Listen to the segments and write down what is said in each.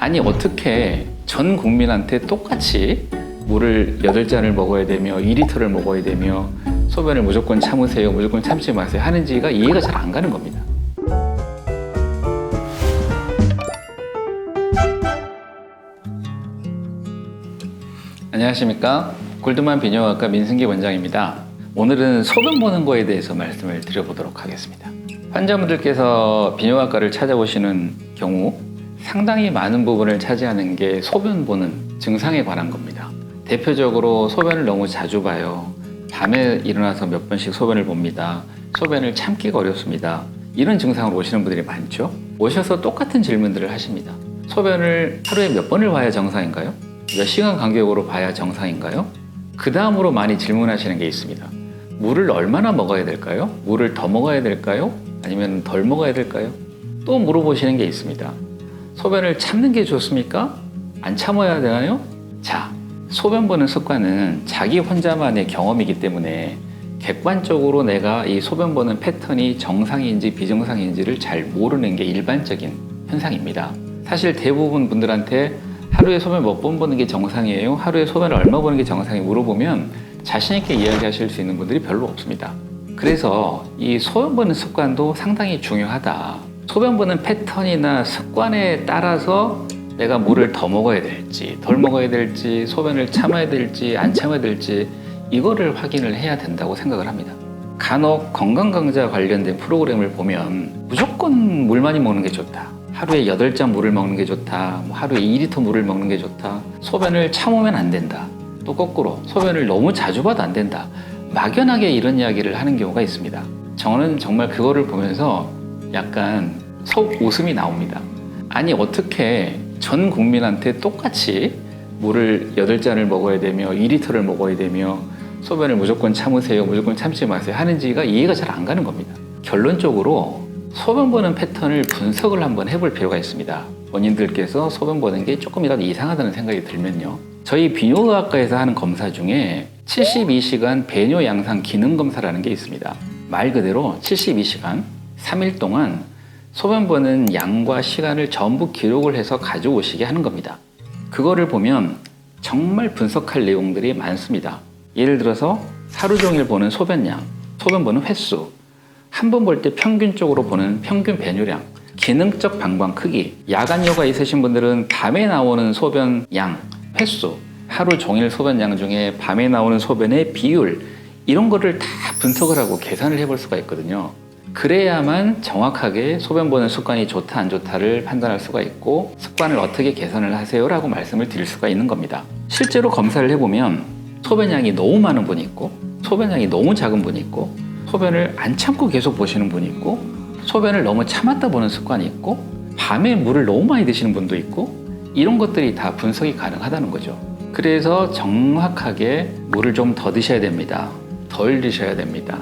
아니 어떻게 전 국민한테 똑같이 물을 8잔을 먹어야 되며 2리터를 먹어야 되며 소변을 무조건 참으세요, 무조건 참지 마세요 하는지가 이해가 잘 안 가는 겁니다. 안녕하십니까, 골드만 비뇨기과 민승기 원장입니다. 오늘은 소변 보는 거에 대해서 말씀을 드려보도록 하겠습니다. 환자분들께서 비뇨기과를 찾아오시는 경우 상당히 많은 부분을 차지하는 게 소변 보는 증상에 관한 겁니다. 대표적으로 소변을 너무 자주 봐요. 밤에 일어나서 몇 번씩 소변을 봅니다. 소변을 참기가 어렵습니다. 이런 증상으로 오시는 분들이 많죠. 오셔서 똑같은 질문들을 하십니다. 소변을 하루에 몇 번을 봐야 정상인가요? 몇 시간 간격으로 봐야 정상인가요? 그 다음으로 많이 질문하시는 게 있습니다. 물을 얼마나 먹어야 될까요? 물을 더 먹어야 될까요? 아니면 덜 먹어야 될까요? 또 물어보시는 게 있습니다. 소변을 참는 게 좋습니까? 안 참아야 되나요? 자, 소변 보는 습관은 자기 혼자만의 경험이기 때문에 객관적으로 내가 이 소변 보는 패턴이 정상인지 비정상인지를 잘 모르는 게 일반적인 현상입니다. 사실 대부분 분들한테 하루에 소변 몇 번 보는 게 정상이에요? 하루에 소변을 얼마 보는 게 정상이에요? 물어보면 자신 있게 이야기하실 수 있는 분들이 별로 없습니다. 그래서 이 소변 보는 습관도 상당히 중요하다. 소변 보는 패턴이나 습관에 따라서 내가 물을 더 먹어야 될지 덜 먹어야 될지 소변을 참아야 될지 안 참아야 될지 이거를 확인을 해야 된다고 생각을 합니다. 간혹 건강강좌 관련된 프로그램을 보면 무조건 물 많이 먹는 게 좋다, 하루에 8잔 물을 먹는 게 좋다, 하루에 2리터 물을 먹는 게 좋다, 소변을 참으면 안 된다, 또 거꾸로 소변을 너무 자주 봐도 안 된다, 막연하게 이런 이야기를 하는 경우가 있습니다. 저는 정말 그거를 보면서 약간 속 웃음이 나옵니다. 아니 어떻게 전 국민한테 똑같이 물을 8잔을 먹어야 되며 2리터를 먹어야 되며 소변을 무조건 참으세요, 무조건 참지 마세요 하는지가 이해가 잘 안 가는 겁니다. 결론적으로 소변 보는 패턴을 분석을 한번 해볼 필요가 있습니다. 본인들께서 소변 보는 게 조금이라도 이상하다는 생각이 들면요, 저희 비뇨기과에서 하는 검사 중에 72시간 배뇨 양상 기능 검사라는 게 있습니다. 말 그대로 72시간 3일 동안 소변 보는 양과 시간을 전부 기록을 해서 가져오시게 하는 겁니다. 그거를 보면 정말 분석할 내용들이 많습니다. 예를 들어서 하루 종일 보는 소변량, 소변 보는 횟수, 한 번 볼 때 평균적으로 보는 평균 배뇨량, 기능적 방광 크기, 야간요가 있으신 분들은 밤에 나오는 소변 양, 횟수, 하루 종일 소변 양 중에 밤에 나오는 소변의 비율, 이런 거를 다 분석을 하고 계산을 해볼 수가 있거든요. 그래야만 정확하게 소변 보는 습관이 좋다 안 좋다를 판단할 수가 있고 습관을 어떻게 개선을 하세요 라고 말씀을 드릴 수가 있는 겁니다. 실제로 검사를 해보면 소변량이 너무 많은 분이 있고 소변량이 너무 작은 분이 있고 소변을 안 참고 계속 보시는 분이 있고 소변을 너무 참았다 보는 습관이 있고 밤에 물을 너무 많이 드시는 분도 있고 이런 것들이 다 분석이 가능하다는 거죠. 그래서 정확하게 물을 좀 더 드셔야 됩니다, 덜 드셔야 됩니다,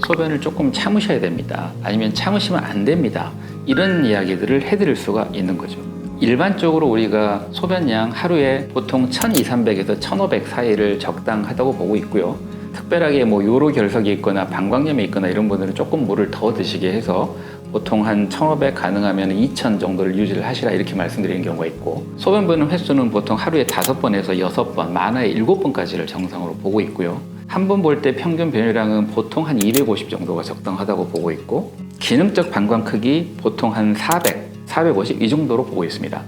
소변을 조금 참으셔야 됩니다, 아니면 참으시면 안 됩니다, 이런 이야기들을 해드릴 수가 있는 거죠. 일반적으로 우리가 소변량 하루에 보통 1200에서 1500 사이를 적당하다고 보고 있고요. 특별하게 뭐 요로 결석이 있거나 방광염이 있거나 이런 분들은 조금 물을 더 드시게 해서 보통 한 1500 가능하면 2000 정도를 유지를 하시라 이렇게 말씀드리는 경우가 있고, 소변 보는 횟수는 보통 하루에 5번에서 6번, 많아야 7번까지를 정상으로 보고 있고요. 한 번 볼 때 평균 배뇨량은 보통 한 250 정도가 적당하다고 보고 있고, 기능적 방광 크기 보통 한 400, 450 이 정도로 보고 있습니다.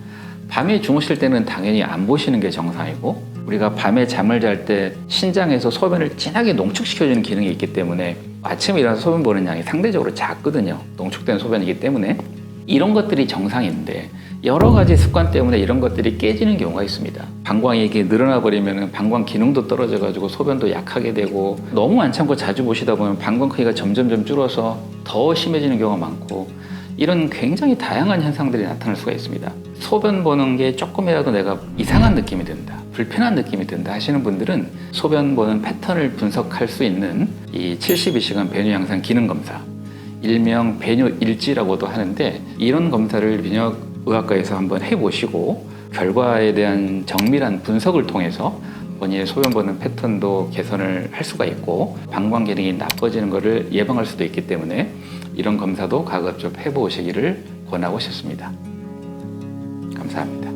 밤에 주무실 때는 당연히 안 보시는 게 정상이고, 우리가 밤에 잠을 잘 때 신장에서 소변을 진하게 농축시켜주는 기능이 있기 때문에 아침에 일어나서 소변 보는 양이 상대적으로 작거든요. 농축된 소변이기 때문에. 이런 것들이 정상인데 여러 가지 습관 때문에 이런 것들이 깨지는 경우가 있습니다. 방광이 이렇게 늘어나 버리면 방광 기능도 떨어져 가지고 소변도 약하게 되고, 너무 안 참고 자주 보시다 보면 방광 크기가 점점 줄어서 더 심해지는 경우가 많고, 이런 굉장히 다양한 현상들이 나타날 수가 있습니다. 소변 보는 게 조금이라도 내가 이상한 느낌이 든다, 불편한 느낌이 든다 하시는 분들은 소변 보는 패턴을 분석할 수 있는 이 72시간 배뇨 양상 기능 검사, 일명 배뇨 일지라고도 하는데, 이런 검사를 비뇨의학과에서 한번 해보시고 결과에 대한 정밀한 분석을 통해서 본인의 소변 보는 패턴도 개선을 할 수가 있고 방광 기능이 나빠지는 것을 예방할 수도 있기 때문에 이런 검사도 가급적 해보시기를 권하고 싶습니다. 감사합니다.